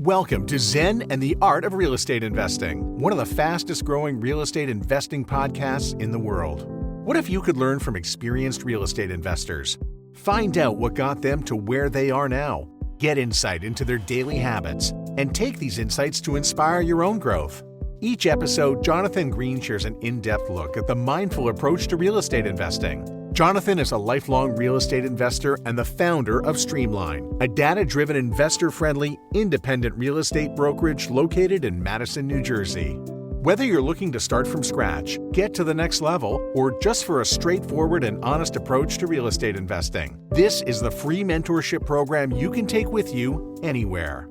Welcome to Zen and the Art of Real Estate Investing, one of the fastest growing real estate investing podcasts in the world. What if you could learn from experienced real estate investors? Find out what got them to where they are now. Get insight into their daily habits and take these insights to inspire your own growth. Each episode, Jonathan Greene shares an in-depth look at the mindful approach to real estate investing. Jonathan is a lifelong real estate investor and the founder of Streamline, a data-driven, investor-friendly, independent real estate brokerage located in Madison, New Jersey. Whether you're looking to start from scratch, get to the next level, or just for a straightforward and honest approach to real estate investing, this is the free mentorship program you can take with you anywhere.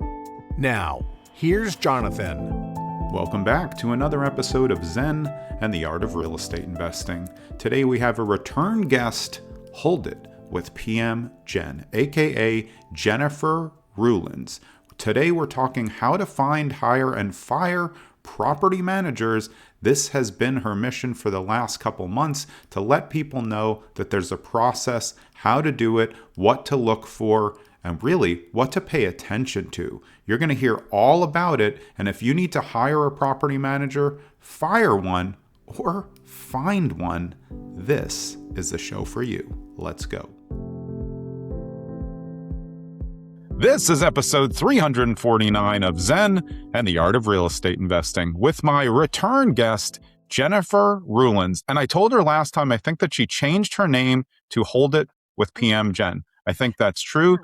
Now, here's Jonathan. Welcome back to another episode of Zen and the Art of Real Estate Investing. Today we have a return guest, Hold It, with PM Jen, aka Jennifer Ruelens. Today we're talking how to find, hire, and fire property managers. This has been her mission for the last couple months, to let people know that there's a process, how to do it, what to look for, and really what to pay attention to. You're going to hear all about it, and if you need to hire a property manager, fire one, or find one, this is the show for you. Let's go. This is episode 349 of Zen and the Art of Real Estate Investing with my return guest, Jennifer Ruelens. And I told her last time, I think that she changed her name to Hold It with PM Jen. I think that's true.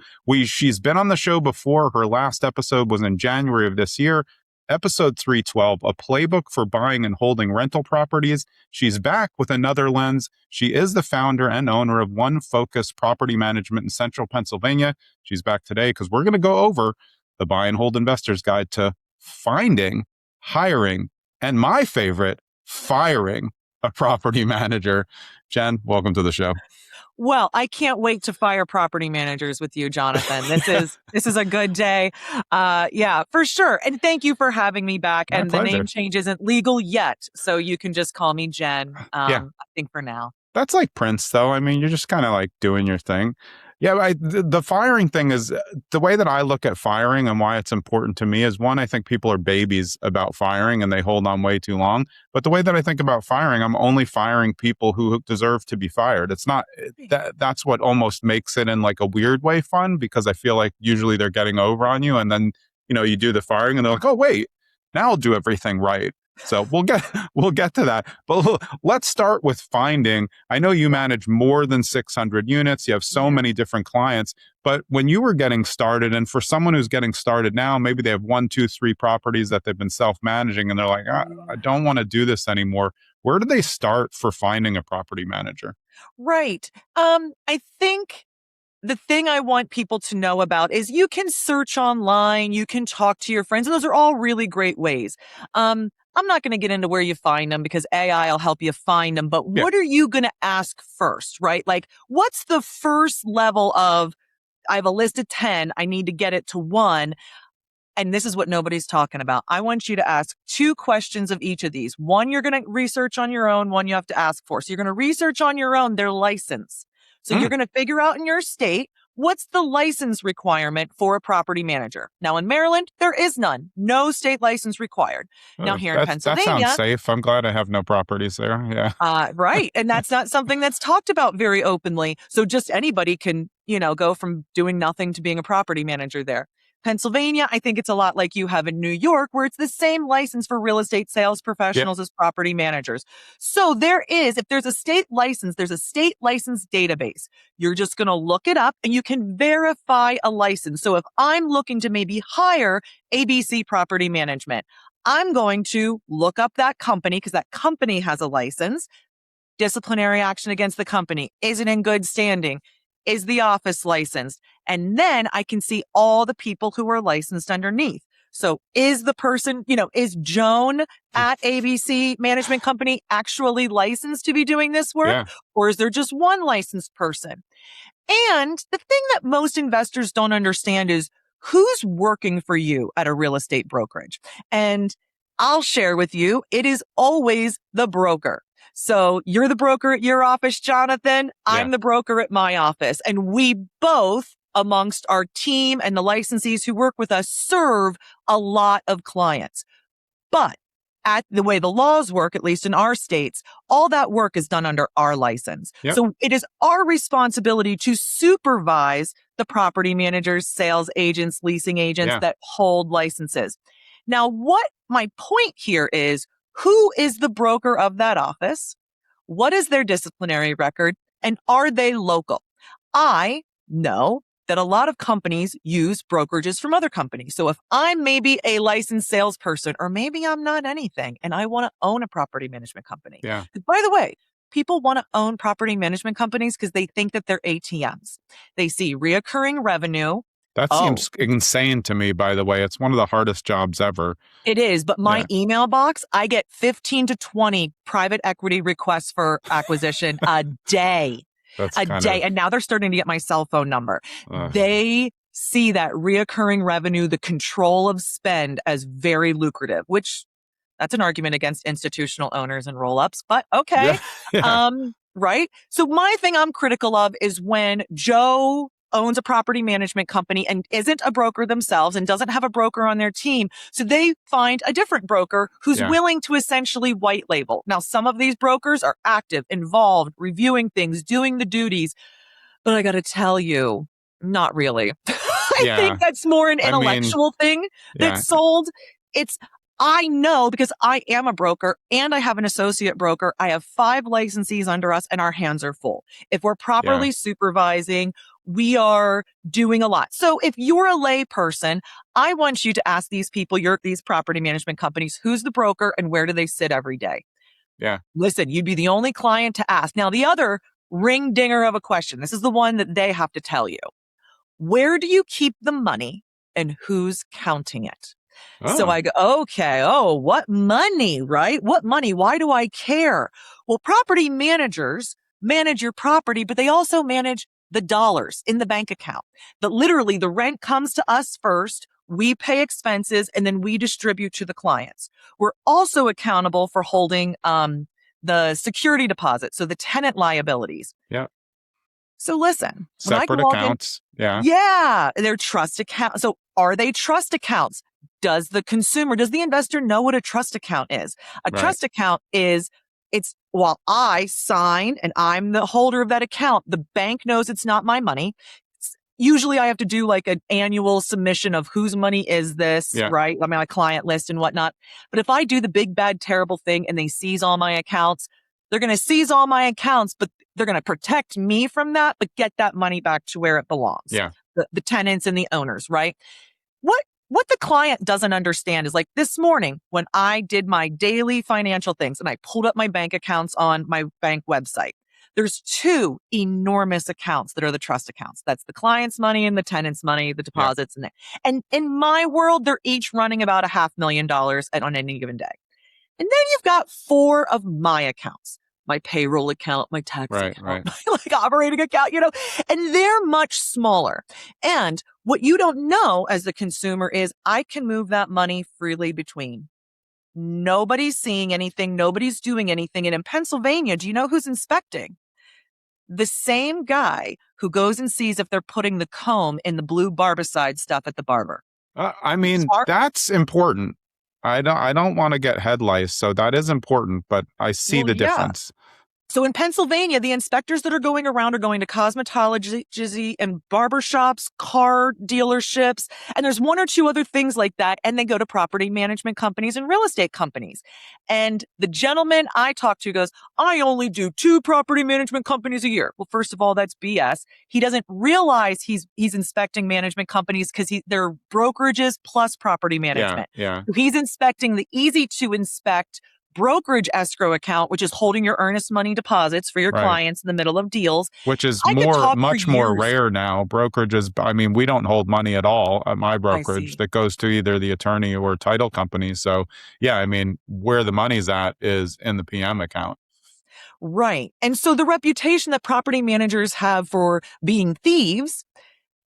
She's been on the show before. Her last episode was in January of this year. Episode 312, a playbook for buying and holding rental properties. She's back with another lens. She is the founder and owner of One Focus Property Management in Central Pennsylvania. She's back today because we're going to go over the Buy and Hold Investor's Guide to finding, hiring, and my favorite, firing a property manager. Jen, welcome to the show. Well, I can't wait to fire property managers with you, Jonathan. This is a good day. Yeah, for sure. And thank you for having me back. My and pleasure. The name change isn't legal yet, so you can just call me Jen. I think for now. That's like Prince, though. I mean, you're just kind of like doing your thing. Yeah, the firing thing is the way that I look at firing and why it's important to me is, one, I think people are babies about firing and they hold on way too long. But the way that I think about firing, I'm only firing people who deserve to be fired. It's not that's what almost makes it in like a weird way fun, because I feel like usually they're getting over on you, and then, you know, you do the firing and they're like, oh, wait, now I'll do everything right. So we'll get to that. But let's start with finding. I know you manage more than 600 units. You have so many different clients. But when you were getting started, and for someone who's getting started now, maybe they have 1, 2, 3 properties that they've been self-managing, and they're like, I don't want to do this anymore. Where do they start for finding a property manager? Right. I think the thing I want people to know about is you can search online, you can talk to your friends, and those are all really great ways. I'm not going to get into where you find them because AI will help you find them, but what are you going to ask first, right? Like, what's the first level of, I have a list of 10, I need to get it to 1, and this is what nobody's talking about. I want you to ask 2 questions of each of these. One, you're going to research on your own. One, you have to ask for. So you're going to research on your own their license. So you're going to figure out in your state, what's the license requirement for a property manager? Now, in Maryland, there is none. No state license required. Now, here in Pennsylvania... That sounds safe. I'm glad I have no properties there. Yeah. Right. And that's not something that's talked about very openly. So just anybody can, go from doing nothing to being a property manager there. Pennsylvania, I think it's a lot like you have in New York, where it's the same license for real estate sales professionals as property managers. So if there's a state license, there's a state license database. You're just going to look it up and you can verify a license. So if I'm looking to maybe hire ABC Property Management, I'm going to look up that company because that company has a license. Disciplinary action against the company. Is it in good standing? Is the office licensed? And then I can see all the people who are licensed underneath. So is the person, is Joan at ABC Management Company actually licensed to be doing this work? Yeah. Or is there just one licensed person? And the thing that most investors don't understand is who's working for you at a real estate brokerage. And I'll share with you, it is always the broker. So you're the broker at your office, Jonathan. I'm the broker at my office. And we both amongst our team and the licensees who work with us serve a lot of clients. But at the way the laws work, at least in our states, all that work is done under our license. Yep. So it is our responsibility to supervise the property managers, sales agents, leasing agents that hold licenses. Now, what my point here is, who is the broker of that office? What is their disciplinary record? And are they local? I know that a lot of companies use brokerages from other companies. So if I'm maybe a licensed salesperson, or maybe I'm not anything, and I want to own a property management company. Yeah. By the way, people want to own property management companies because they think that they're ATMs. They see reoccurring revenue. That seems insane to me, by the way. It's one of the hardest jobs ever. It is, but my email box, I get 15 to 20 private equity requests for acquisition a day. And now they're starting to get my cell phone number. They see that reoccurring revenue, the control of spend, as very lucrative, which that's an argument against institutional owners and roll-ups, but okay. Right? So my thing I'm critical of is when Joe owns a property management company and isn't a broker themselves and doesn't have a broker on their team. So they find a different broker who's willing to essentially white label. Now, some of these brokers are active, involved, reviewing things, doing the duties. But I got to tell you, not really. I think that's more an intellectual thing that's sold. I know because I am a broker and I have an associate broker. I have 5 licensees under us and our hands are full. If we're properly supervising, we are doing a lot. So if you're a lay person, I want you to ask these people, these property management companies, who's the broker and where do they sit every day? Yeah. Listen, you'd be the only client to ask. Now, the other ring dinger of a question, this is the one that they have to tell you. Where do you keep the money and who's counting it? So I go, okay, what money, right? What money? Why do I care? Well, property managers manage your property, but they also manage the dollars in the bank account. But literally, the rent comes to us first. We pay expenses and then we distribute to the clients. We're also accountable for holding the security deposit, so the tenant liabilities. Yeah. So listen, separate accounts. They're trust accounts. So are they trust accounts? Does the investor know what a trust account is? A trust account is, while I sign and I'm the holder of that account, the bank knows it's not my money. Usually I have to do like an annual submission of whose money is this, right? I mean, my client list and whatnot. But if I do the big, bad, terrible thing and they seize all my accounts, they're going to seize all my accounts, but they're going to protect me from that, but get that money back to where it belongs. Yeah. The tenants and the owners, right? What the client doesn't understand is, like, this morning when I did my daily financial things and I pulled up my bank accounts on my bank website, there's 2 enormous accounts that are the trust accounts. That's the client's money and the tenant's money, the deposits. And in my world, they're each running about $500,000 on any given day. And then you've got 4 of my accounts. My payroll account, my tax account, my operating account, and they're much smaller. And what you don't know as the consumer is I can move that money freely between. Nobody's seeing anything. Nobody's doing anything. And in Pennsylvania, do you know who's inspecting? The same guy who goes and sees if they're putting the comb in the blue barbicide stuff at the barber. That's important. I don't want to get head lice, so that is important, but I see the difference. So in Pennsylvania, the inspectors that are going around are going to cosmetology and barbershops, car dealerships, and there's 1 or 2 other things like that. And they go to property management companies and real estate companies. And the gentleman I talked to goes, I only do 2 property management companies a year. Well, first of all, that's BS. He doesn't realize he's inspecting management companies because they're brokerages plus property management. Yeah. So he's inspecting the easy to inspect brokerage escrow account, which is holding your earnest money deposits for your clients in the middle of deals. Which is much more rare now. Brokerages, we don't hold money at all at my brokerage. That goes to either the attorney or title company. So where the money's at is in the PM account. Right. And so the reputation that property managers have for being thieves,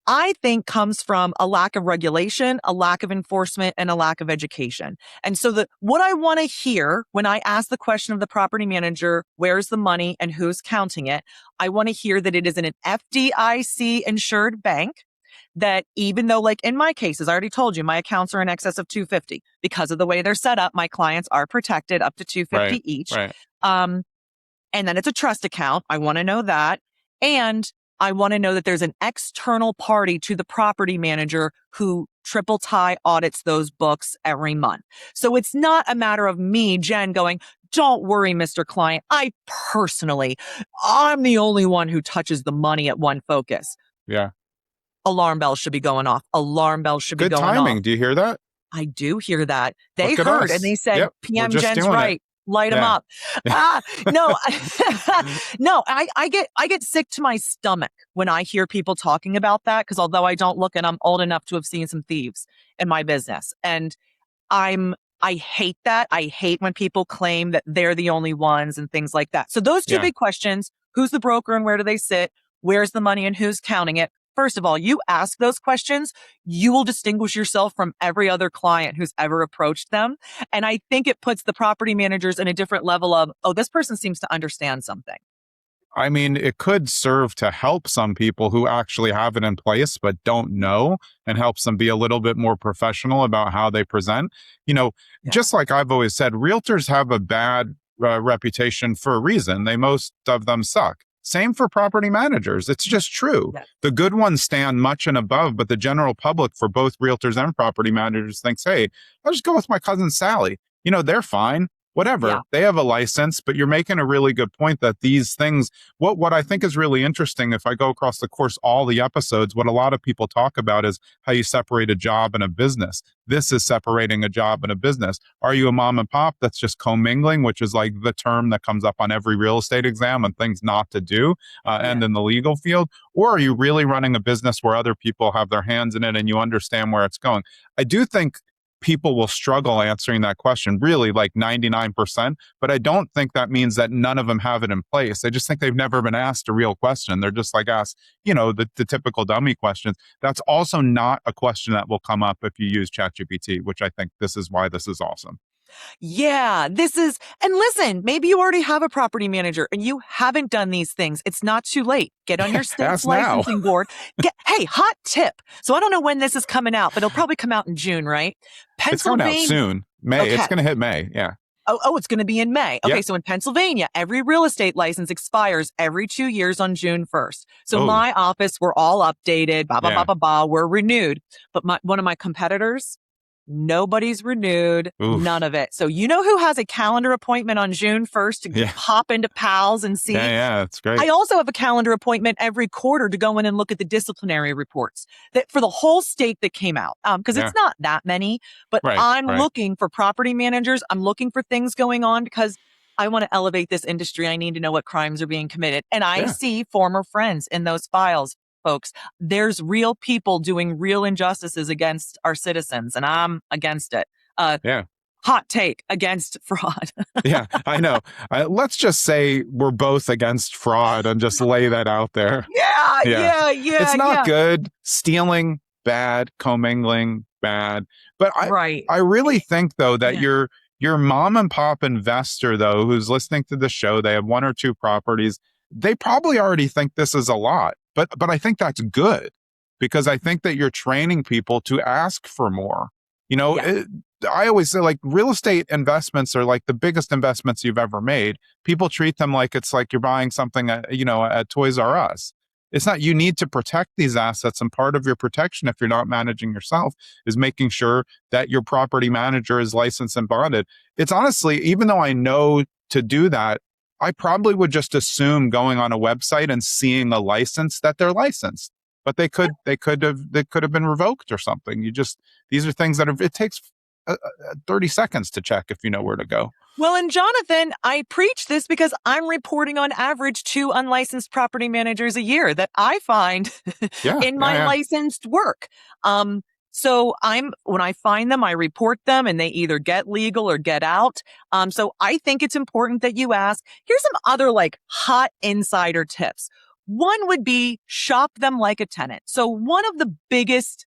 I think, comes from a lack of regulation, a lack of enforcement, and a lack of education. And so what I want to hear when I ask the question of the property manager, where's the money and who's counting it? I want to hear that it is in an FDIC insured bank, that even though, like in my cases, I already told you, my accounts are in excess of 250 because of the way they're set up. My clients are protected up to 250 Right. each. Right. And then it's a trust account. I want to know that. And I want to know that there's an external party to the property manager who triple tie audits those books every month. So it's not a matter of me, Jen, going, don't worry, Mr. Client. I'm the only one who touches the money at One Focus. Yeah. Alarm bells should be going off. Alarm bells should be Good going timing. off. Do you hear that? I do hear that. They Look at heard us. and they said, Yep, we're PM just Jen's doing it. right. Light them Yeah. up. No, I get sick to my stomach when I hear people talking about that, because although I don't look and I'm old enough to have seen some thieves in my business. And I hate that. I hate when people claim that they're the only ones and things like that. So those two big questions, who's the broker and where do they sit? Where's the money and who's counting it? First of all, you ask those questions, you will distinguish yourself from every other client who's ever approached them. And I think it puts the property managers in a different level of, oh, this person seems to understand something. I mean, it could serve to help some people who actually have it in place but don't know, and helps them be a little bit more professional about how they present. Just like I've always said, realtors have a bad reputation for a reason. Most of them suck. Same for property managers. It's just true. Yes. The good ones stand much and above, but the general public, for both realtors and property managers, thinks, hey, I'll just go with my cousin Sally. They're fine. Whatever. Yeah. They have a license, but you're making a really good point that these things, what I think is really interesting, if I go across the course, all the episodes, what a lot of people talk about is how you separate a job and a business. This is separating a job and a business. Are you a mom and pop that's just commingling, which is like the term that comes up on every real estate exam and things not to do, and in the legal field? Or are you really running a business where other people have their hands in it and you understand where it's going? I do think people will struggle answering that question, really like 99%. But I don't think that means that none of them have it in place. I just think they've never been asked a real question. They're just like asked, the typical dummy questions. That's also not a question that will come up if you use ChatGPT, which I think this is why this is awesome. Yeah, and listen, maybe you already have a property manager and you haven't done these things. It's not too late. Get on your state's licensing board. Hey, hot tip. So I don't know when this is coming out, but it'll probably come out in June, right? It's coming out soon. May. Okay. It's going to hit May. Yeah. Oh, it's going to be in May. Okay, Yep. So in Pennsylvania, every real estate license expires every 2 years on June 1st. So my office, we're all updated, we're renewed. But one of my competitors, nobody's renewed, none of it. So you know who has a calendar appointment on June 1st to hop into PALS and see? Yeah, that's great. I also have a calendar appointment every quarter to go in and look at the disciplinary reports that for the whole state that came out. Because it's not that many, but I'm looking for property managers. I'm looking for things going on because I want to elevate this industry. I need to know what crimes are being committed. And I see former friends in those files. Folks, there's real people doing real injustices against our citizens, and I'm against it. Hot take against fraud. Yeah, I know. Let's just say we're both against fraud and just lay that out there. Yeah. It's not good. Stealing, bad. Commingling, bad. But I really think, though, that your mom and pop investor, though, who's listening to the show, they have 1 or 2 properties. They probably already think this is a lot. But I think that's good, because I think that you're training people to ask for more. I always say, like, real estate investments are like the biggest investments you've ever made. People treat them like it's like you're buying something at Toys R Us. It's not. You need to protect these assets, and part of your protection, if you're not managing yourself, is making sure that your property manager is licensed and bonded. It's honestly, even though I know to do that, I probably would just assume going on a website and seeing a license that they're licensed, but they could have been revoked or something. These are things that it takes 30 seconds to check if you know where to go. Well, and Jonathan, I preach this because I'm reporting on average 2 unlicensed property managers a year that I find in my licensed work. So when I find them, I report them and they either get legal or get out. So I think it's important that you ask. Here's some other like hot insider tips. One would be shop them like a tenant. So one of the biggest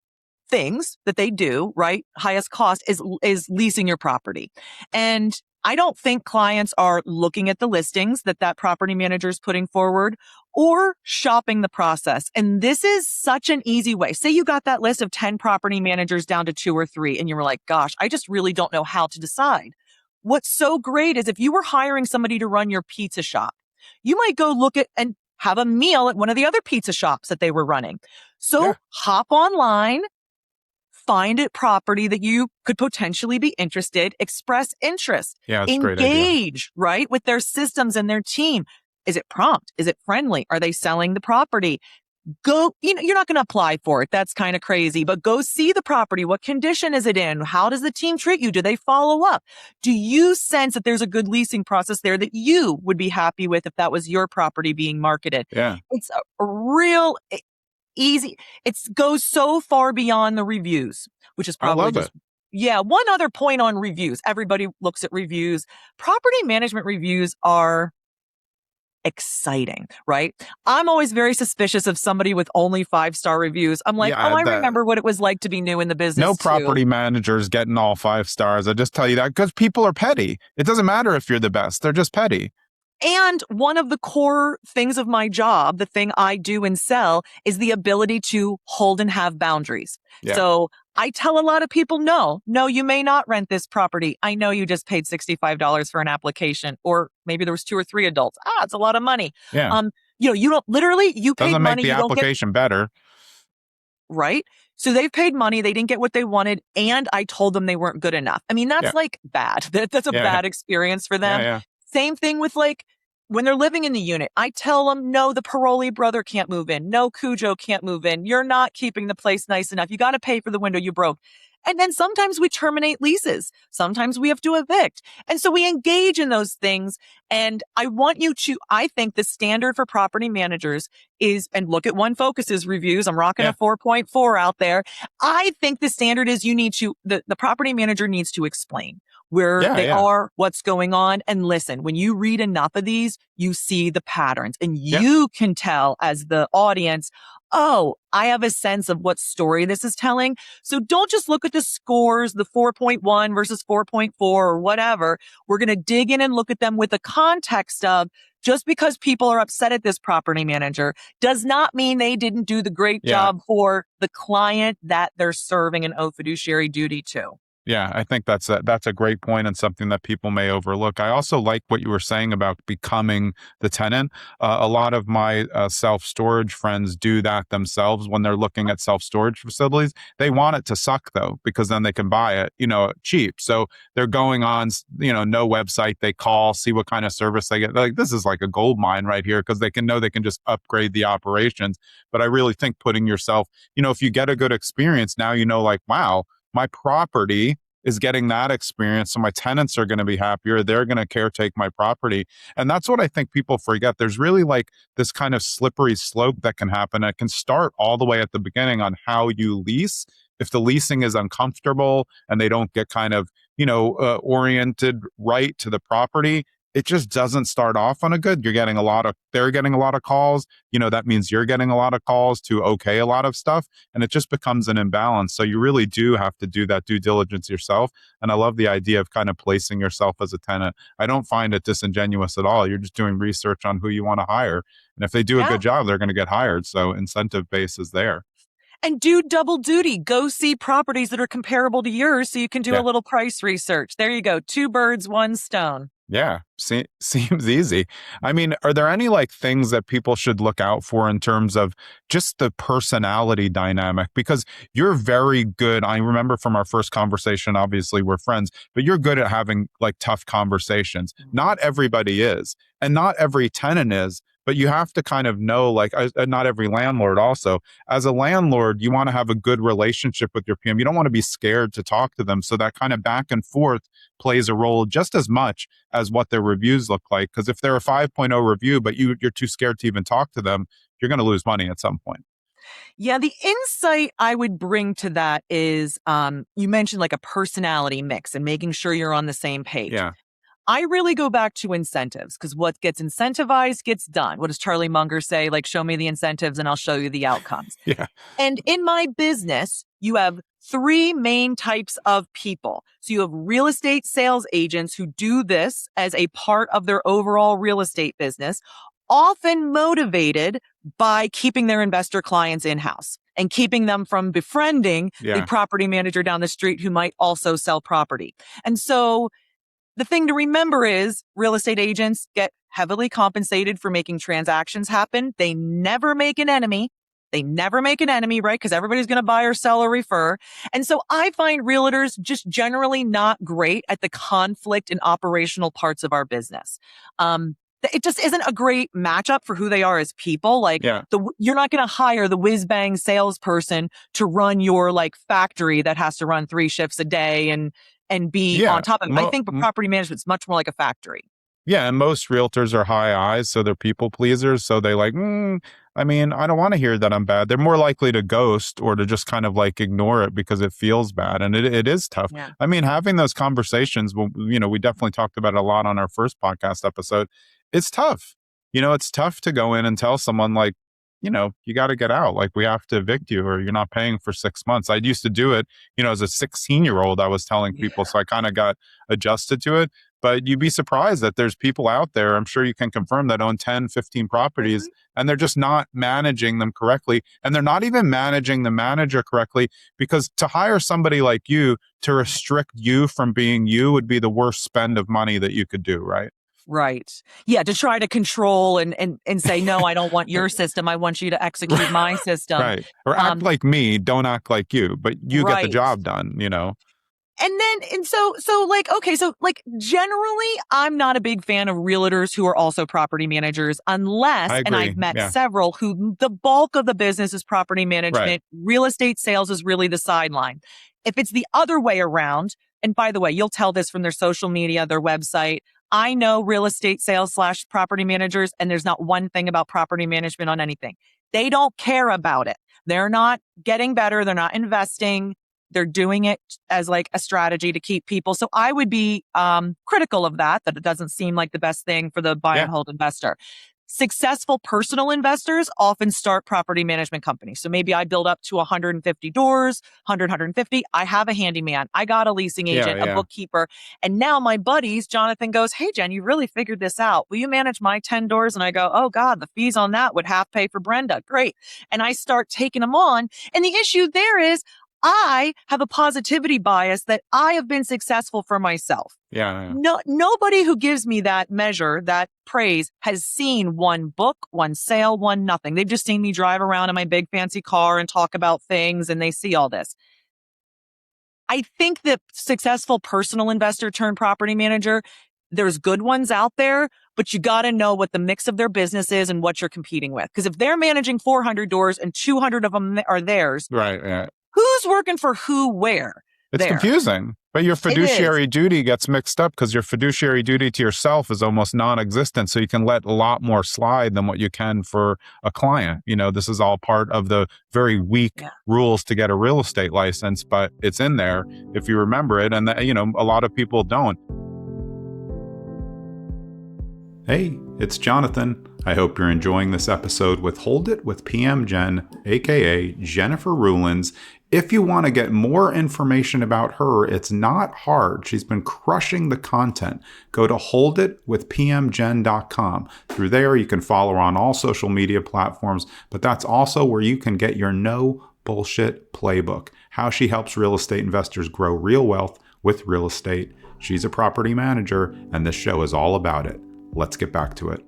things that they do, right, highest cost is leasing your property. And I don't think clients are looking at the listings that property manager is putting forward or shopping the process. And this is such an easy way. Say you got that list of 10 property managers down to 2 or 3, and you were like, gosh, I just really don't know how to decide. What's so great is if you were hiring somebody to run your pizza shop, you might go look at and have a meal at one of the other pizza shops that they were running. So hop online, find a property that you could potentially be interested, express interest, Yeah, it's a great idea. engage, right, with their systems and their team. Is it prompt? Is it friendly? Are they selling the property? Go, you're not going to apply for it. That's kind of crazy, but go see the property. What condition is it in? How does the team treat you? Do they follow up? Do you sense that there's a good leasing process there that you would be happy with if that was your property being marketed? Yeah. It's a real easy. It goes so far beyond the reviews, which is probably just, yeah. One other point on reviews. Everybody looks at reviews. Property management reviews are exciting, right? I'm always very suspicious of somebody with only 5-star reviews. I'm like, I remember what it was like to be new in the business. No property managers getting all 5 stars. I just tell you that because people are petty. It doesn't matter if you're the best. They're just petty. And one of the core things of my job, the thing I do and sell, is the ability to hold and have boundaries. Yeah. So I tell a lot of people, no, you may not rent this property. I know you just paid $65 for an application, or maybe there was 2 or 3 adults. It's a lot of money. Yeah. You don't literally, you paid money. Doesn't make the application better. Right. So they've paid money. They didn't get what they wanted. And I told them they weren't good enough. I mean, that's like bad. That's a bad experience for them. Yeah. Same thing with when they're living in the unit, I tell them, no, the parolee brother can't move in. No, Cujo can't move in. You're not keeping the place nice enough. You got to pay for the window you broke. And then sometimes we terminate leases. Sometimes we have to evict. And so we engage in those things. And I think the standard for property managers is, and look at One Focus's reviews. I'm rocking a 4.4 out there. I think the standard is the property manager needs to explain where they are, what's going on. And listen, when you read enough of these, you see the patterns and you can tell as the audience, oh, I have a sense of what story this is telling. So don't just look at the scores, the 4.1 versus 4.4 or whatever. We're going to dig in and look at them with the context of just because people are upset at this property manager does not mean they didn't do the great job for the client that they're serving an owe fiduciary duty to. Yeah, I think that's a great point and something that people may overlook. I also like what you were saying about becoming the tenant. A lot of my self-storage friends do that themselves when they're looking at self-storage facilities. They want it to suck though, because then they can buy it, cheap. So they're going on, no website. They call, see what kind of service they get. Like, this is like a gold mine right here because they can just upgrade the operations. But I really think putting yourself, if you get a good experience, now wow, my property is getting that experience. So my tenants are going to be happier. They're going to caretake my property. And that's what I think people forget. There's really this kind of slippery slope that can happen. It can start all the way at the beginning on how you lease. If the leasing is uncomfortable and they don't get kind of, oriented right to the property, it just doesn't start off on a good. They're getting a lot of calls. That means you're getting a lot of calls to okay a lot of stuff, and it just becomes an imbalance. So you really do have to do that due diligence yourself. And I love the idea of kind of placing yourself as a tenant. I don't find it disingenuous at all. You're just doing research on who you want to hire. And if they do a good job, they're going to get hired. So incentive base is there. And do double duty. Go see properties that are comparable to yours so you can do a little price research. There you go. 2 birds, 1 stone. Yeah, seems easy. I mean, are there any things that people should look out for in terms of just the personality dynamic? Because you're very good. I remember from our first conversation, obviously we're friends, but you're good at having tough conversations. Not everybody is, and not every tenant is. But you have to kind of know, not every landlord also. As a landlord, you want to have a good relationship with your PM. You don't want to be scared to talk to them. So that kind of back and forth plays a role just as much as what their reviews look like. Because if they're a 5.0 review, but you're too scared to even talk to them, you're going to lose money at some point. Yeah, the insight I would bring to that is you mentioned a personality mix and making sure you're on the same page. Yeah. I really go back to incentives because what gets incentivized gets done. What does Charlie Munger say? Show me the incentives and I'll show you the outcomes. Yeah. And in my business, you have three main types of people. So you have real estate sales agents who do this as a part of their overall real estate business, often motivated by keeping their investor clients in-house and keeping them from befriending the property manager down the street who might also sell property. And so the thing to remember is real estate agents get heavily compensated for making transactions happen. They never make an enemy. Right? Because everybody's going to buy or sell or refer. And so I find realtors just generally not great at the conflict and operational parts of our business. It just isn't a great matchup for who they are as people. You're not going to hire the whiz bang salesperson to run your factory that has to run 3 shifts a day and be on top of it. I think property management is much more like a factory. Yeah, and most realtors are high eyes, so they're people pleasers. So they I don't want to hear that I'm bad. They're more likely to ghost or to just kind of ignore it because it feels bad. And it is tough. Yeah. Having those conversations, we definitely talked about it a lot on our first podcast episode. It's tough. It's tough to go in and tell someone you got to get out. We have to evict you or you're not paying for 6 months. I used to do it, as a 16-year-old, I was telling people. So I kind of got adjusted to it. But you'd be surprised that there's people out there, I'm sure you can confirm, that own 10, 15 properties, and they're just not managing them correctly. And they're not even managing the manager correctly, because to hire somebody like you to restrict you from being you would be the worst spend of money that you could do, right? Right. Yeah, to try to control and say, no, I don't want your system. I want you to execute my system. Right. Or act like me, don't act like you, but you get the job done, Generally, I'm not a big fan of realtors who are also property managers unless, and I've met several who the bulk of the business is property management. Right. Real estate sales is really the sideline. If it's the other way around, and by the way, you'll tell this from their social media, their website. I know real estate sales / property managers, and there's not one thing about property management on anything. They don't care about it. They're not getting better. They're not investing. They're doing it as a strategy to keep people. So I would be critical of that it doesn't seem like the best thing for the buy and hold investor. Successful personal investors often start property management companies. So maybe I build up to 150 doors, 150. I have a handyman. I got a leasing agent, a bookkeeper. And now my buddies, Jonathan goes, hey, Jen, you really figured this out. Will you manage my 10 doors? And I go, oh God, the fees on that would half pay for Brenda. Great. And I start taking them on. And the issue there is I have a positivity bias that I have been successful for myself. Yeah. No, nobody who gives me that measure, that praise, has seen one book, one sale, one nothing. They've just seen me drive around in my big fancy car and talk about things, and they see all this. I think that successful personal investor turned property manager, there's good ones out there, but you got to know what the mix of their business is and what you're competing with. Because if they're managing 400 doors and 200 of them are theirs, right? Yeah. Who's working for who where? It's confusing. But your fiduciary duty gets mixed up because your fiduciary duty to yourself is almost non-existent. So you can let a lot more slide than what you can for a client. This is all part of the very weak rules to get a real estate license, but it's in there if you remember it. And, a lot of people don't. Hey, it's Jonathan. I hope you're enjoying this episode with Hold It with PM Jen, aka Jennifer Ruelens. If you want to get more information about her, it's not hard. She's been crushing the content. Go to holditwithpmjen.com. Through there, you can follow her on all social media platforms, but that's also where you can get your no bullshit playbook, how she helps real estate investors grow real wealth with real estate. She's a property manager, and this show is all about it. Let's get back to it.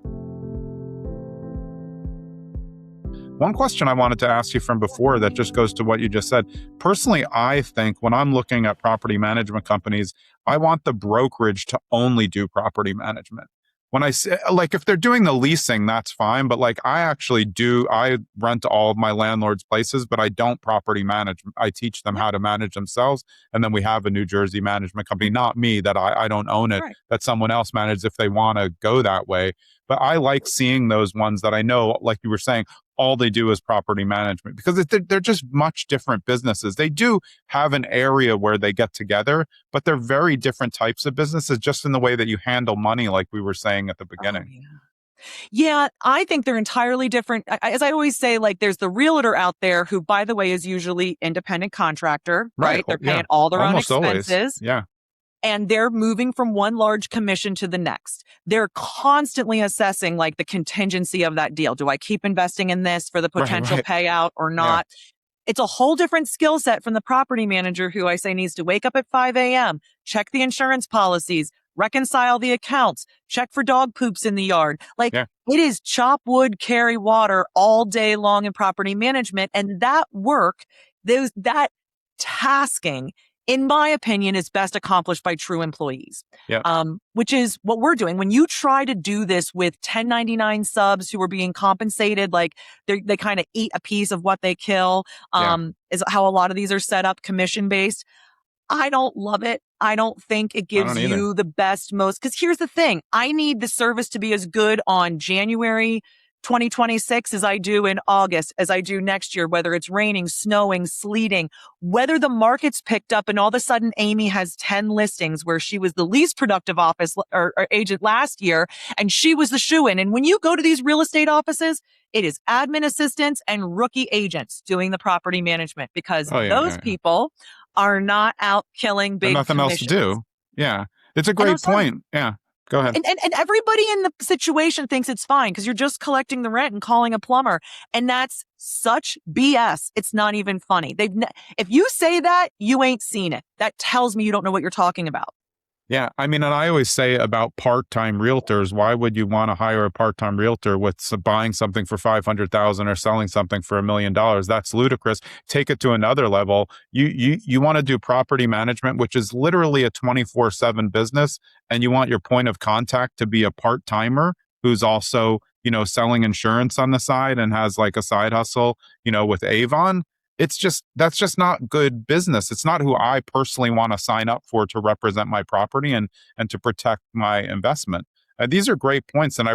One question I wanted to ask you from before that just goes to what you just said. Personally, I think when I'm looking at property management companies, I want the brokerage to only do property management. When I say, if they're doing the leasing, that's fine. But I rent all of my landlords' places, but I don't property manage. I teach them how to manage themselves. And then we have a New Jersey management company, not me, that I don't own it, that someone else manages if they want to go that way. But I like seeing those ones that I know, like you were saying, all they do is property management, because they're just much different businesses. They do have an area where they get together, but they're very different types of businesses just in the way that you handle money, like we were saying at the beginning. Yeah, I think they're entirely different. As I always say, like there's the realtor out there who, by the way, is usually independent contractor, Right. right? They're Yeah. paying all their own Almost always. expenses Yeah. and they're moving from one large commission to the next. They're constantly assessing like the contingency of that deal. Do I keep investing in this for the Right. potential Right. payout or Yeah. not? It's a whole different skill set from the property manager who I say needs to wake up at 5 a.m., check the insurance policies, reconcile the accounts, check for dog poops in the yard. Like Yeah. it is chop wood, carry water all day long in property management. And that work, that tasking, in my opinion, is best accomplished by true employees, Yeah. which is what we're doing. When you try to do this with 1099 subs who are being compensated, like they kind of eat a piece of what they kill, Yeah. is how a lot of these are set up commission based. I don't love it. I don't think it I gives don't either. you the best, most, because here's the thing. I need the service to be as good on January 2026 as I do in August, as I do next year, whether it's raining, snowing, sleeting, whether the market's picked up and all of a sudden Amy has 10 listings where she was the least productive office or agent last year and she was the shoo-in. And when you go to these real estate offices, it is admin assistants and rookie agents doing the property management because Oh, yeah. those Yeah. people are not out killing And big nothing else to commissions. do. Yeah. It's a And I'm great sorry. point. Yeah. Go ahead. And everybody in the situation thinks it's fine because you're just collecting the rent and calling a plumber. And that's such BS. It's not even funny. If you say that, you ain't seen it. That tells me you don't know what you're talking about. Yeah. I mean, and I always say about part-time realtors, why would you want to hire a part-time realtor with buying something for 500,000 or selling something for $1 million? That's ludicrous. Take it to another level. You want to do property management, which is literally a 24/7 business, and you want your point of contact to be a part-timer who's also, selling insurance on the side and has like a side hustle, with Avon. That's just not good business. It's not who I personally want to sign up for to represent my property and to protect my investment. These are great points. And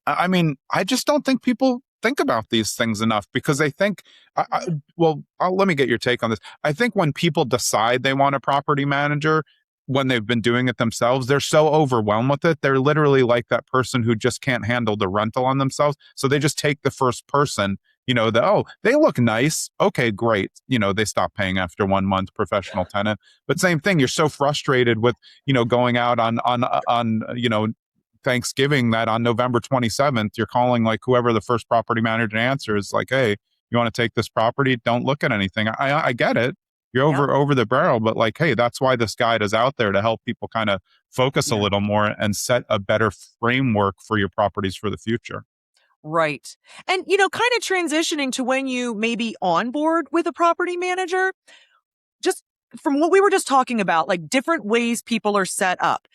I mean, I just don't think people think about these things enough because they think, let me get your take on this. I think when people decide they want a property manager, when they've been doing it themselves, they're so overwhelmed with it. They're literally like that person who just can't handle the rental on themselves. So they just take the first person, they look nice. Okay, great. They stop paying after 1 month, professional tenant. But same thing, you're so frustrated with, going out on Thanksgiving that on November 27th, you're calling like whoever the first property manager answers like, hey, you want to take this property? Don't look at anything. I get it. You're over the barrel, but like, hey, that's why this guide is out there to help people kind of focus a little more and set a better framework for your properties for the future. Right. And, kind of transitioning to when you may be on board with a property manager, just from what we were just talking about, like different ways people are set up.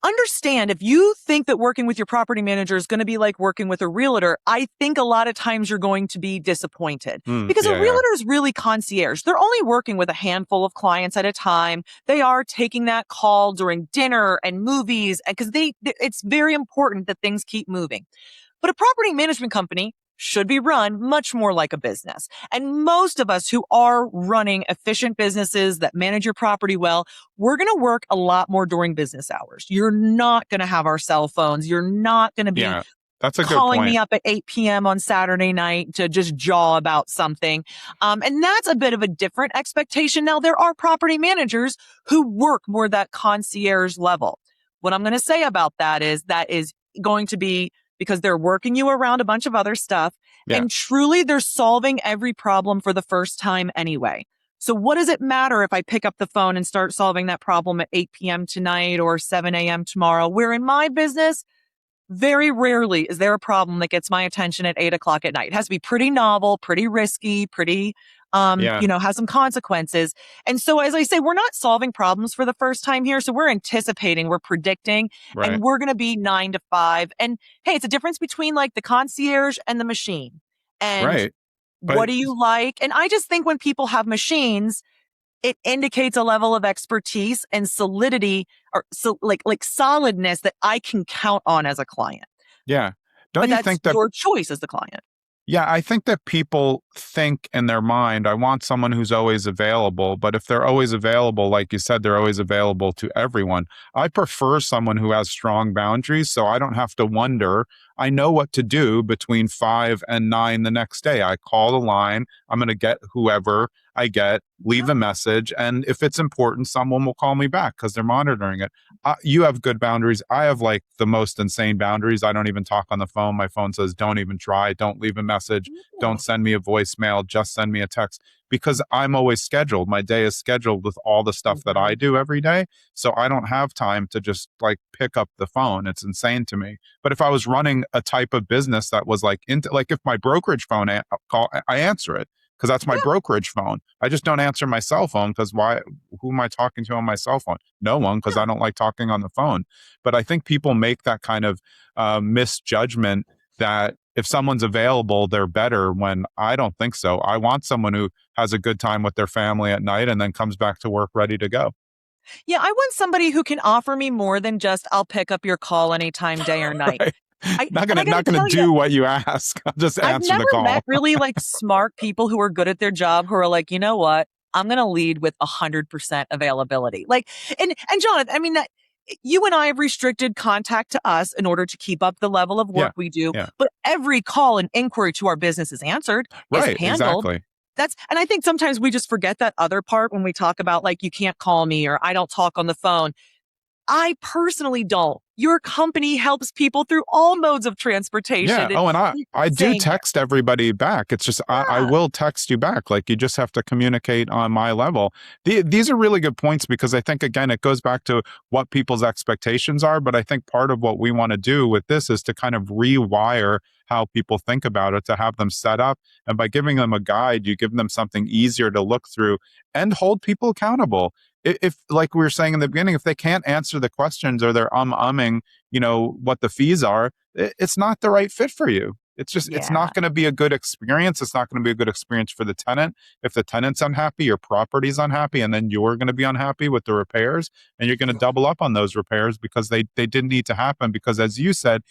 Understand if you think that working with your property manager is going to be like working with a realtor, I think a lot of times you're going to be disappointed because a realtor is really concierge. They're only working with a handful of clients at a time. They are taking that call during dinner and movies because it's very important that things keep moving. But a property management company should be run much more like a business. And most of us who are running efficient businesses that manage your property well, we're going to work a lot more during business hours. You're not going to have our cell phones. You're not going to be that's a calling good point. me up at 8 p.m. on Saturday night to just jaw about something. And that's a bit of a different expectation. Now, there are property managers who work more that concierge level. What I'm going to say about that is going to be because they're working you around a bunch of other stuff. Yeah. And truly, they're solving every problem for the first time anyway. So what does it matter if I pick up the phone and start solving that problem at 8 p.m. tonight or 7 a.m. tomorrow? Where in my business, very rarely is there a problem that gets my attention at 8 o'clock at night. It has to be pretty novel, pretty risky, pretty has some consequences. And so, as I say, we're not solving problems for the first time here. So we're anticipating, we're predicting, and we're going to be 9 to 5. And hey, it's a difference between like the concierge and the machine. And what do you like? And I just think when people have machines, it indicates a level of expertise and solidity or like solidness that I can count on as a client. Yeah. But that's your choice as the client. Yeah, I think that people think in their mind, I want someone who's always available. But if they're always available, like you said, they're always available to everyone. I prefer someone who has strong boundaries so I don't have to wonder. I know what to do between 5 and 9 the next day. I call the line. I'm going to get whoever I get, leave a message. And if it's important, someone will call me back because they're monitoring it. You have good boundaries. I have like the most insane boundaries. I don't even talk on the phone. My phone says, don't even try. Don't leave a message. Yeah. Don't send me a voicemail. Just send me a text because I'm always scheduled. My day is scheduled with all the stuff that I do every day. So I don't have time to just like pick up the phone. It's insane to me. But if I was running a type of business that was like, like if my brokerage phone call, I answer it because that's my brokerage phone. I just don't answer my cell phone because why? Who am I talking to on my cell phone? No one, because I don't like talking on the phone. But I think people make that kind of misjudgment that if someone's available, they're better, when I don't think so. I want someone who has a good time with their family at night and then comes back to work ready to go. Yeah, I want somebody who can offer me more than just I'll pick up your call anytime, day or night. Right. I Not gotta gonna tell do you, what you ask. I'll just I've answer never the call. met really like smart people who are good at their job who are like, you know what? I'm gonna lead with 100% availability. Like, and Jonathan, I mean that you and I have restricted contact to us in order to keep up the level of Yeah. work we do. Yeah. But every call and inquiry to our business is answered, is Right. handled. Exactly. And I think sometimes we just forget that other part when we talk about like, you can't call me or I don't talk on the phone. I personally don't. Your company helps people through all modes of transportation. Yeah. Oh, and I do Saying it. text everybody back. It's just I Yeah. will text you back. Like you just have to communicate on my level. These are really good points because I think again it goes back to what people's expectations are. But I think part of what we want to do with this is to kind of rewire how people think about it, to have them set up. And by giving them a guide, you give them something easier to look through and hold people accountable. If like we were saying in the beginning, if they can't answer the questions or they're umming, what the fees are, it's not the right fit for you. It's Yeah. not going to be a good experience. It's not going to be a good experience for the tenant. If the tenant's unhappy, your property's unhappy, and then you're going to be unhappy with the repairs, and you're going to double up on those repairs because they didn't need to happen. Because as you said,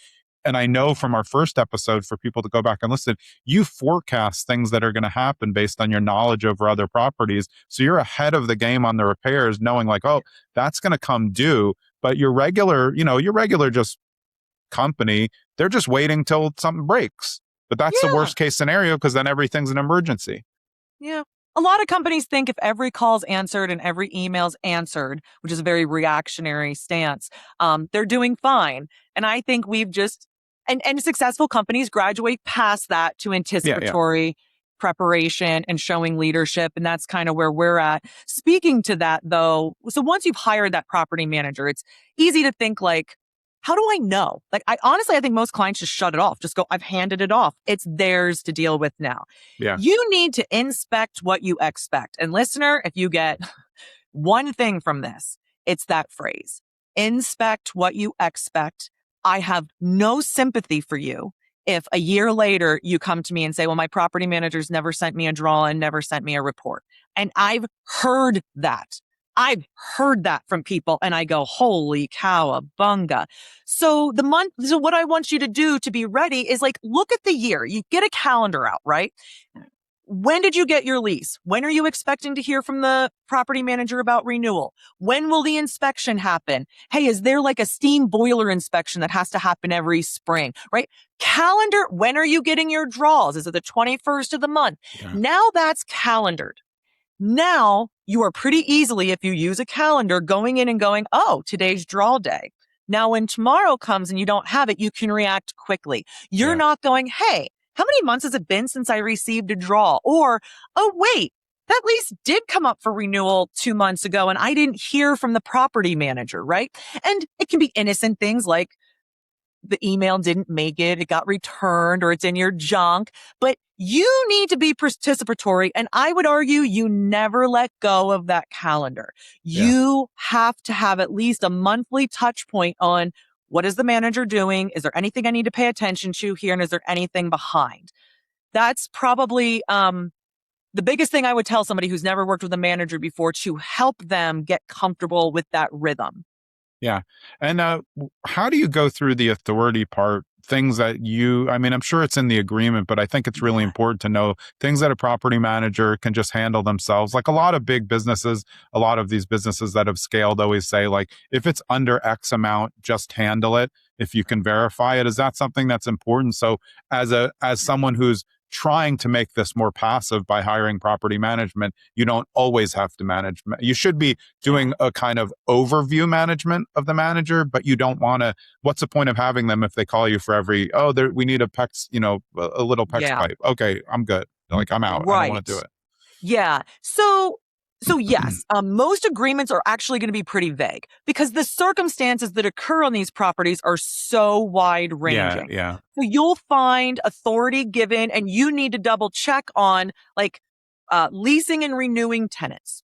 and I know from our first episode for people to go back and listen, you forecast things that are going to happen based on your knowledge over other properties. So you're ahead of the game on the repairs, knowing like, oh, that's going to come due. But your regular just company, they're just waiting till something breaks. But that's the Yeah. worst case scenario because then everything's an emergency. Yeah. A lot of companies think if every call's answered and every email's answered, which is a very reactionary stance, they're doing fine. And I think we've just, and successful companies graduate past that to anticipatory preparation and showing leadership. And that's kind of where we're at. Speaking to that though, so once you've hired that property manager, it's easy to think like, how do I know? Like, I think most clients just shut it off. Just go, I've handed it off. It's theirs to deal with now. Yeah. You need to inspect what you expect. And listener, if you get one thing from this, it's that phrase, inspect what you expect. I have no sympathy for you if a year later you come to me and say, well, my property manager's never sent me a draw and never sent me a report. And I've heard that. I've heard that from people and I go, holy cowabunga. So what I want you to do to be ready is like, look at the year. You get a calendar out, right? When did you get your lease? When are you expecting to hear from the property manager about renewal? When will the inspection happen? Hey, is there like a steam boiler inspection that has to happen every spring, right? Calendar, when are you getting your draws? Is it the 21st of the month? Yeah. Now that's calendared. Now you are pretty easily, if you use a calendar, going in and going, oh, today's draw day. Now, when tomorrow comes and you don't have it, you can react quickly. You're not going, hey, how many months has it been since I received a draw? Or, oh, wait, that lease did come up for renewal 2 months ago and I didn't hear from the property manager, right? And it can be innocent things like the email didn't make it, it got returned, or it's in your junk. But you need to be participatory. And I would argue you never let go of that calendar. You have to have at least a monthly touch point on what is the manager doing? Is there anything I need to pay attention to here? And is there anything behind? That's probably the biggest thing I would tell somebody who's never worked with a manager before to help them get comfortable with that rhythm. Yeah. And how do you go through the authority part things that I'm sure it's in the agreement, but I think it's really important to know things that a property manager can just handle themselves. Like a lot of big businesses, a lot of these businesses that have scaled always say, like, if it's under X amount, just handle it. If you can verify it, is that something that's important? So as someone who's trying to make this more passive by hiring property management, you don't always have to manage. You should be doing a kind of overview management of the manager, but you don't want to. What's the point of having them if they call you for every, we need a PEX, a little PEX pipe. Okay, I'm good. Like, I'm out. I don't want to do it. Yeah. So yes, most agreements are actually going to be pretty vague because the circumstances that occur on these properties are so wide ranging. Yeah. So you'll find authority given, and you need to double check on leasing and renewing tenants.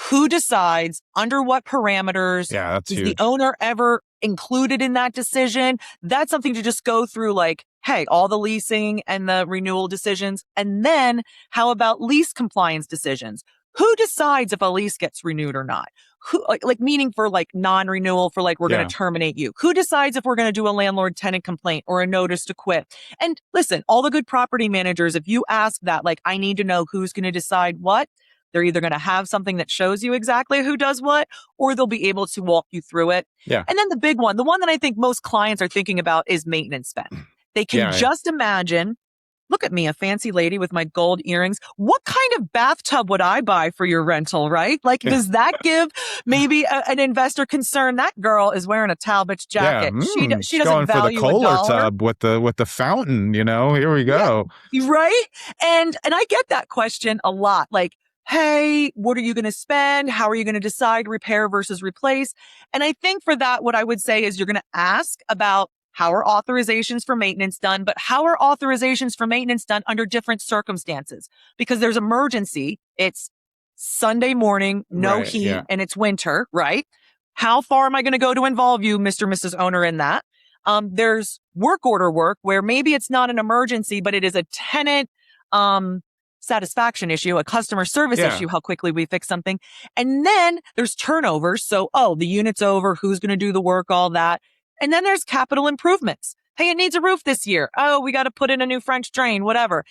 Who decides under what parameters? Yeah, that's Is huge. the owner ever included in that decision? That's something to just go through, like, hey, all the leasing and the renewal decisions. And then how about lease compliance decisions? Who decides if a lease gets renewed or not? Who, meaning for non-renewal for we're going to terminate you? Who decides if we're going to do a landlord-tenant complaint or a notice to quit? And listen, all the good property managers, if you ask that, I need to know who's going to decide what, they're either going to have something that shows you exactly who does what, or they'll be able to walk you through it. Yeah. And then the big one, the one that I think most clients are thinking about is maintenance spend. They can just imagine, look at me, a fancy lady with my gold earrings. What kind of bathtub would I buy for your rental, right? Does that give maybe an investor concern? That girl is wearing a Talbot's jacket. Yeah. She doesn't value for the Kohler $1. tub with the fountain, here we go. Yeah, right? And I get that question a lot. Hey, what are you going to spend? How are you going to decide repair versus replace? And I think for that, what I would say is you're going to ask about how are authorizations for maintenance done, but how are authorizations for maintenance done under different circumstances? Because there's emergency. It's Sunday morning, no heat, and it's winter, right? How far am I going to go to involve you, Mr. and Mrs. Owner, in that? There's work order work where maybe it's not an emergency, but it is a tenant satisfaction issue, a customer service issue, how quickly we fix something. And then there's turnover. So, the unit's over, who's going to do the work, all that. And then there's capital improvements. Hey, it needs a roof this year. Oh, we got to put in a new French drain, whatever.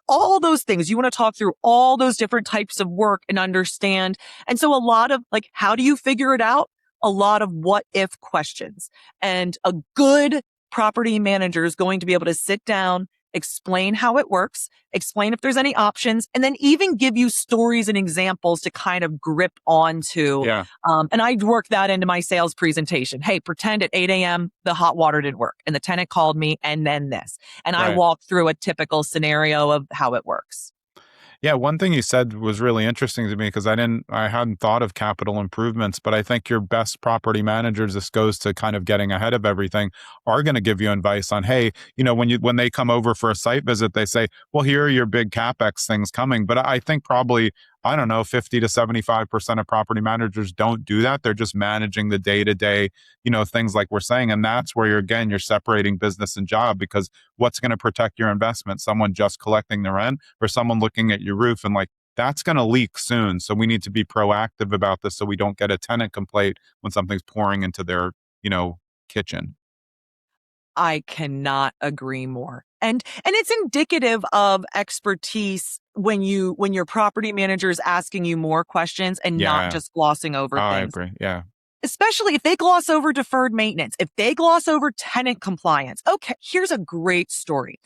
All those things, you want to talk through all those different types of work and understand. And so a lot of how do you figure it out? A lot of what if questions. And a good property manager is going to be able to sit down, explain how it works, explain if there's any options, and then even give you stories and examples to kind of grip onto. Yeah. And I'd work that into my sales presentation. Hey, pretend at 8 a.m. the hot water didn't work and the tenant called me and then this. And I walk through a typical scenario of how it works. Yeah, one thing you said was really interesting to me because I hadn't thought of capital improvements, but I think your best property managers, this goes to kind of getting ahead of everything, are going to give you advice on, hey, when they come over for a site visit, they say, well, here are your big CapEx things coming. But I think probably, 50 to 75% of property managers don't do that. They're just managing the day-to-day, things like we're saying. And that's where you're separating business and job, because what's going to protect your investment? Someone just collecting the rent or someone looking at your roof and that's going to leak soon. So we need to be proactive about this so we don't get a tenant complaint when something's pouring into their, kitchen. I cannot agree more. And it's indicative of expertise when your property manager is asking you more questions and not just glossing over things. I agree. Yeah. Especially if they gloss over deferred maintenance, if they gloss over tenant compliance. Okay, here's a great story.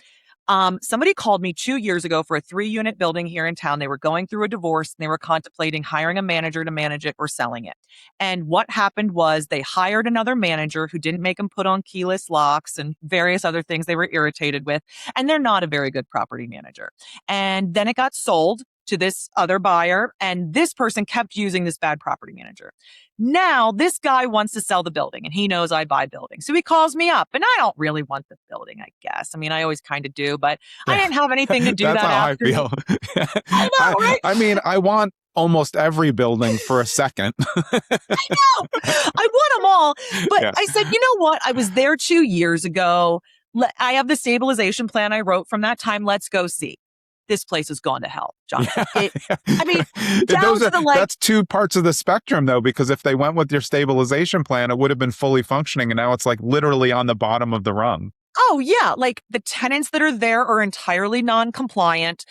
Somebody called me 2 years ago for a 3-unit building here in town. They were going through a divorce and they were contemplating hiring a manager to manage it or selling it. And what happened was they hired another manager who didn't make them put on keyless locks and various other things they were irritated with. And they're not a very good property manager. And then it got sold to this other buyer, and this person kept using this bad property manager. Now, this guy wants to sell the building, and he knows I buy buildings. So he calls me up, and I don't really want the building, I guess. I always kind of do, but I didn't have anything to do That's that how after. I feel. I know, right? I want almost every building for a second. I know. I want them all. But I said, you know what? I was there 2 years ago. I have the stabilization plan I wrote from that time. Let's go see. This place has gone to hell, John. That's two parts of the spectrum, though, because if they went with your stabilization plan, it would have been fully functioning. And now it's literally on the bottom of the rung. Oh, yeah. Like the tenants that are there are entirely non-compliant.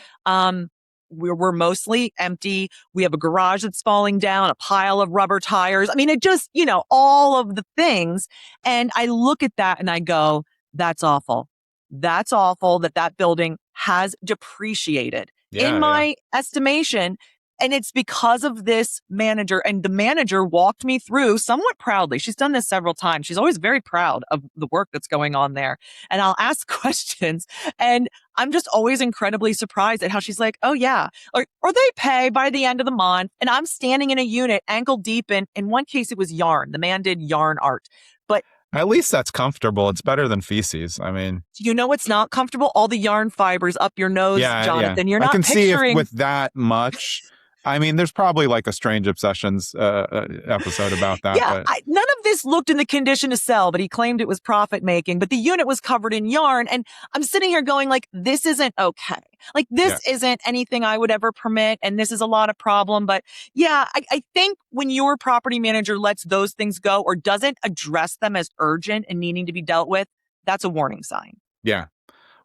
We're mostly empty. We have a garage that's falling down, a pile of rubber tires. I mean, it just, all of the things. And I look at that and I go, that's awful. That's awful that building has depreciated in my estimation. And it's because of this manager. And the manager walked me through somewhat proudly. She's done this several times. She's always very proud of the work that's going on there. And I'll ask questions. And I'm just always incredibly surprised at how she's like, oh, yeah. Or they pay by the end of the month. And I'm standing in a unit ankle deep in one case, it was yarn. The man did yarn art. But at least that's comfortable. It's better than feces. I mean, it's not comfortable. All the yarn fibers up your nose, Jonathan. You're not I can picturing. see if with that much. I mean, there's probably like a Strange Obsessions episode about that. Yeah, but none of this looked in the condition to sell, but he claimed it was profit making. But the unit was covered in yarn. And I'm sitting here going like, this isn't okay. Like this isn't anything I would ever permit. And this is a lot of problem. But yeah, I think when your property manager lets those things go or doesn't address them as urgent and needing to be dealt with, that's a warning sign. Yeah.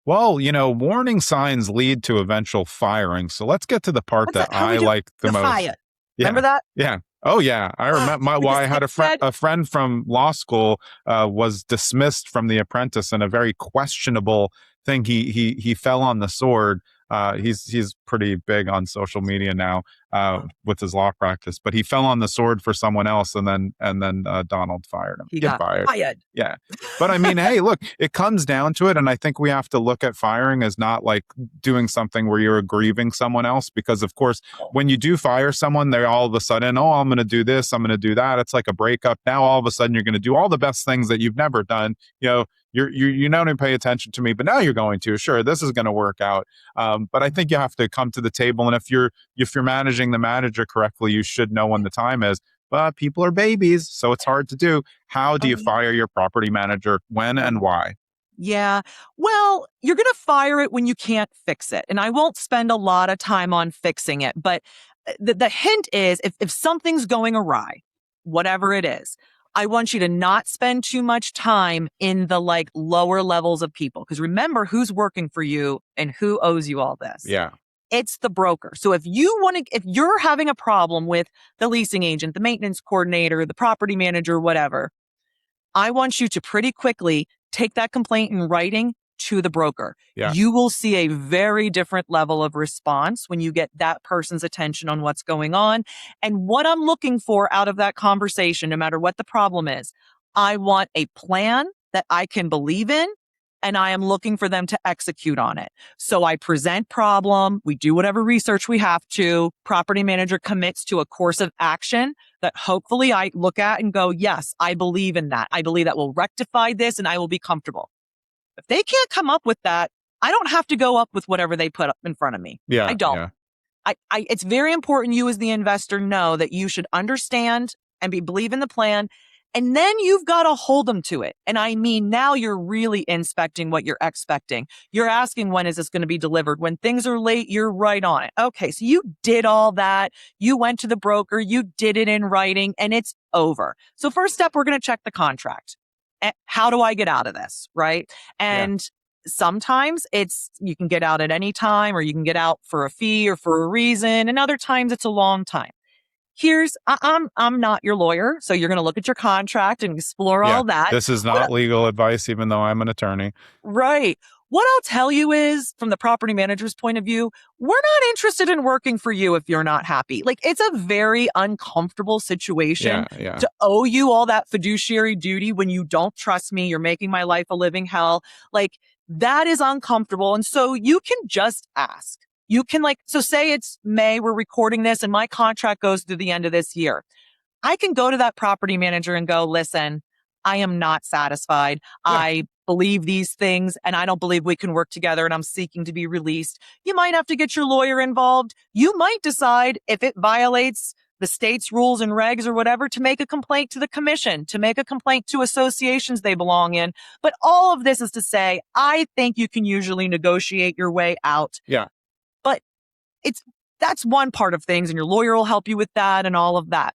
Well, warning signs lead to eventual firing. So let's get to the part that I like the most. Fired. Remember that? Yeah. Oh, yeah. I remember. I had a friend from law school was dismissed from The Apprentice in a very questionable thing. He fell on the sword. He's pretty big on social media now with his law practice, but he fell on the sword for someone else, and then Donald fired him. He got fired. Yeah, but I mean, hey, look, it comes down to it, and I think we have to look at firing as not like doing something where you're aggrieving someone else, because of course, when you do fire someone, they're all of a sudden, oh, I'm going to do this, I'm going to do that. It's like a breakup. Now all of a sudden, you're going to do all the best things that you've never done. You not only pay attention to me, but now you're going to. Sure, this is going to work out. But I think you have to come to the table, and if you're managing the manager correctly, you should know when the time is. But people are babies, so it's hard to do. How do you fire your property manager? When and why? Yeah. Well, you're going to fire it when you can't fix it. And I won't spend a lot of time on fixing it. But the hint is if something's going awry, whatever it is, I want you to not spend too much time in the lower levels of people. Because remember who's working for you and who owes you all this. Yeah. It's the broker. So if you're having a problem with the leasing agent, the maintenance coordinator, the property manager, whatever, I want you to pretty quickly take that complaint in writing to the broker. Yeah. You will see a very different level of response when you get that person's attention on what's going on. And what I'm looking for out of that conversation, no matter what the problem is, I want a plan that I can believe in, and I am looking for them to execute on it. So I present problem, we do whatever research we have to, property manager commits to a course of action that hopefully I look at and go, yes, I believe in that. I believe that will rectify this and I will be comfortable. If they can't come up with that, I don't have to go up with whatever they put up in front of me. Yeah, I don't. Yeah. It's very important you as the investor know that you should understand and believe in the plan. And then you've got to hold them to it. And I mean, now you're really inspecting what you're expecting. You're asking, when is this going to be delivered? When things are late, you're right on it. Okay, so you did all that. You went to the broker. You did it in writing, and it's over. So first step, we're going to check the contract. How do I get out of this, right? And sometimes you can get out at any time, or you can get out for a fee or for a reason. And other times it's a long time. I'm not your lawyer, so you're going to look at your contract and explore all that. This is not legal advice, even though I'm an attorney. Right. What I'll tell you is, from the property manager's point of view, we're not interested in working for you if you're not happy. It's a very uncomfortable situation to owe you all that fiduciary duty when you don't trust me. You're making my life a living hell. That is uncomfortable. And so you can just ask. You can so say it's May, we're recording this, and my contract goes through the end of this year. I can go to that property manager and go, listen, I am not satisfied. Yeah. I believe these things, and I don't believe we can work together, and I'm seeking to be released. You might have to get your lawyer involved. You might decide, if it violates the state's rules and regs or whatever, to make a complaint to the commission, to make a complaint to associations they belong in. But all of this is to say, I think you can usually negotiate your way out. Yeah. But that's one part of things, and your lawyer will help you with that and all of that.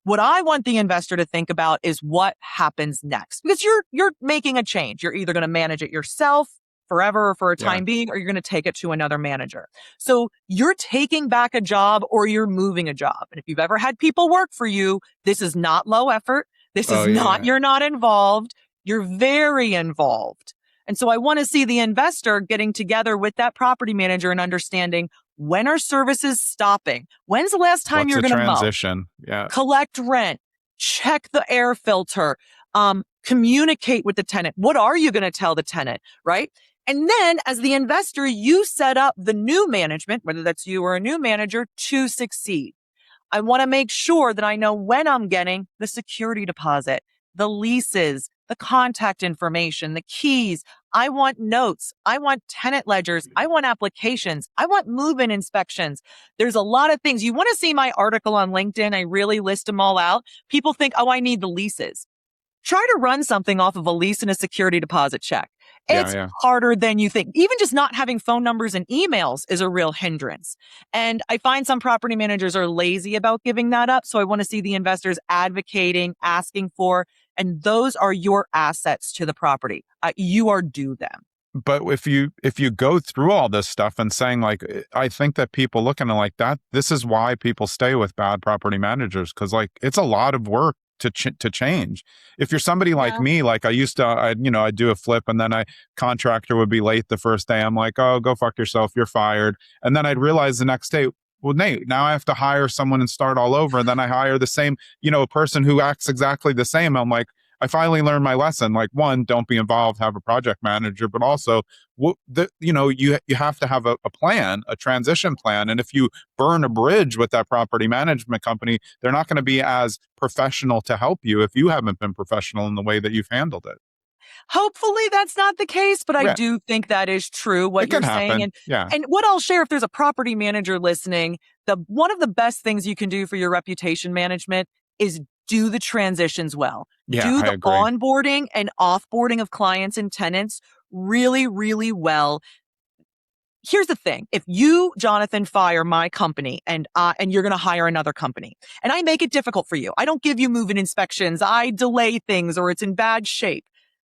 What I want the investor to think about is what happens next, because you're making a change. You're either going to manage it yourself forever or for a time being, or you're going to take it to another manager. So you're taking back a job or you're moving a job. And if you've ever had people work for you, this is not low effort. This is not, you're not involved. You're very involved. And so I want to see the investor getting together with that property manager and understanding, when are services stopping? When's the last time you're going to transition? Collect rent, check the air filter, communicate with the tenant. What are you going to tell the tenant, right? And then as the investor, you set up the new management, whether that's you or a new manager, to succeed. I want to make sure that I know when I'm getting the security deposit, the leases, the contact information, the keys. I want notes. I want tenant ledgers. I want applications. I want move-in inspections. There's a lot of things. You want to see my article on LinkedIn? I really list them all out. People think, oh, I need the leases. Try to run something off of a lease and a security deposit check. It's harder than you think. Even just not having phone numbers and emails is a real hindrance. And I find some property managers are lazy about giving that up. So I want to see the investors advocating, asking for, and those are your assets to the property. You are due them. But if you go through all this stuff and saying, like, I think that people looking at like that, this is why people stay with bad property managers, because like it's a lot of work to change. If you're somebody like me, like I'd do a flip and then contractor would be late the first day. I'm like, oh, go fuck yourself. You're fired. And then I'd realize the next day, well, Nate, now I have to hire someone and start all over. And then I hire the same, a person who acts exactly the same. I'm like, I finally learned my lesson. Like, one, don't be involved, have a project manager, but also, you have to have a plan, a transition plan. And if you burn a bridge with that property management company, they're not going to be as professional to help you if you haven't been professional in the way that you've handled it. Hopefully that's not the case, but I do think that is true, what you're saying. And what I'll share, if there's a property manager listening, one of the best things you can do for your reputation management is do the transitions well. Do the onboarding and offboarding of clients and tenants really, really well. Here's the thing. If you, Jonathan, fire my company and you're going to hire another company, and I make it difficult for you, I don't give you move-in inspections, I delay things, or it's in bad shape.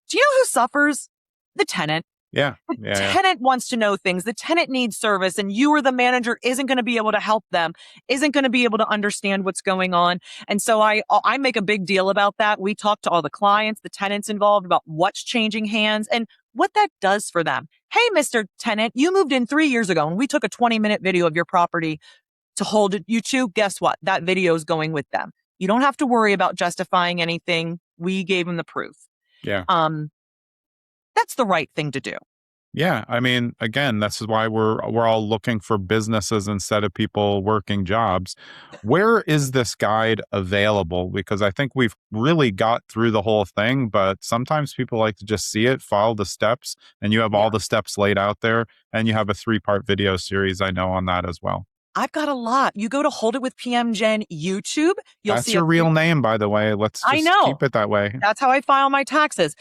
Do you know who suffers? The tenant. The tenant wants to know things. The tenant needs service, and you or the manager isn't going to be able to help them, isn't going to be able to understand what's going on. And so I make a big deal about that. We talk to all the clients, the tenants involved, about what's changing hands and what that does for them. Hey, Mr. Tenant, you moved in 3 years ago and we took a 20-minute video of your property to hold you to. Guess what? That video is going with them. You don't have to worry about justifying anything. We gave them the proof. That's the right thing to do. Yeah. I mean, again, this is why we're all looking for businesses instead of people working jobs. Where is this guide available? Because I think we've really got through the whole thing, but sometimes people like to just see it, follow the steps, and you have all the steps laid out there, and you have a 3-part video series, I know, on that as well. I've got a lot. You go to Hold It with PM Jen YouTube. You'll That's see your real name, by the way. Let's just keep it that way. That's how I file my taxes.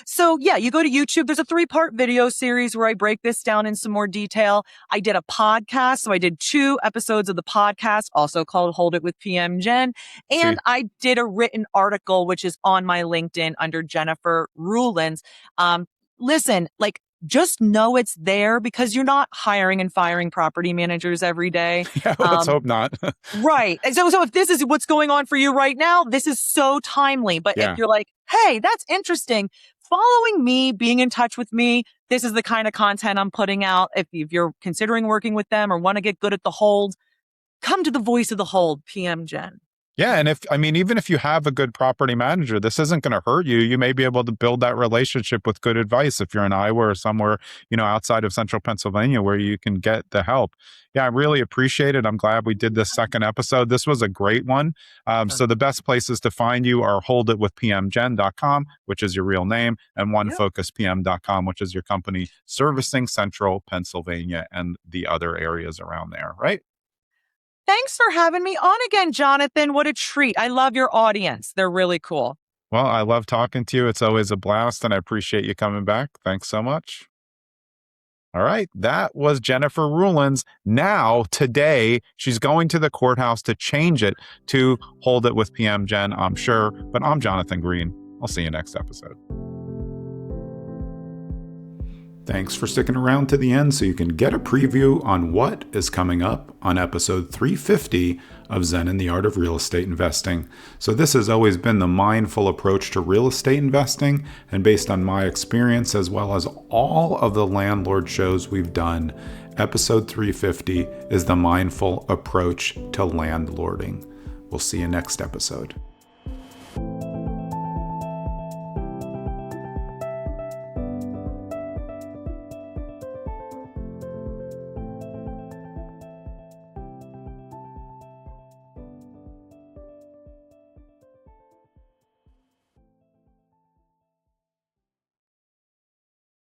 So you go to YouTube. There's a 3-part video series where I break this down in some more detail. I did a podcast. So I did 2 episodes of the podcast, also called Hold It with PM Jen. And I did a written article, which is on my LinkedIn under Jennifer Ruelens. Listen, just know it's there, because you're not hiring and firing property managers every day. Let's hope not. Right. And so if this is what's going on for you right now, this is so timely. But if you're like, hey, that's interesting, following me, being in touch with me, this is the kind of content I'm putting out. If you're considering working with them or want to get good at the hold, come to the voice of the hold, PM Jen. Yeah. And even if you have a good property manager, this isn't going to hurt you. You may be able to build that relationship with good advice if you're in Iowa or somewhere, outside of central Pennsylvania where you can get the help. Yeah, I really appreciate it. I'm glad we did this second episode. This was a great one. So the best places to find you are holditwithpmjen.com, which is your real name, and onefocuspm.com, which is your company servicing central Pennsylvania and the other areas around there, right? Thanks for having me on again, Jonathan. What a treat. I love your audience. They're really cool. Well, I love talking to you. It's always a blast, and I appreciate you coming back. Thanks so much. All right. That was Jennifer Ruelens. Now, today, she's going to the courthouse to change it to hold it with PM Jen, I'm sure. But I'm Jonathan Greene. I'll see you next episode. Thanks for sticking around to the end so you can get a preview on what is coming up on episode 350 of Zen and the Art of Real Estate Investing. So this has always been the mindful approach to real estate investing, and based on my experience as well as all of the landlord shows we've done, episode 350 is the mindful approach to landlording. We'll see you next episode.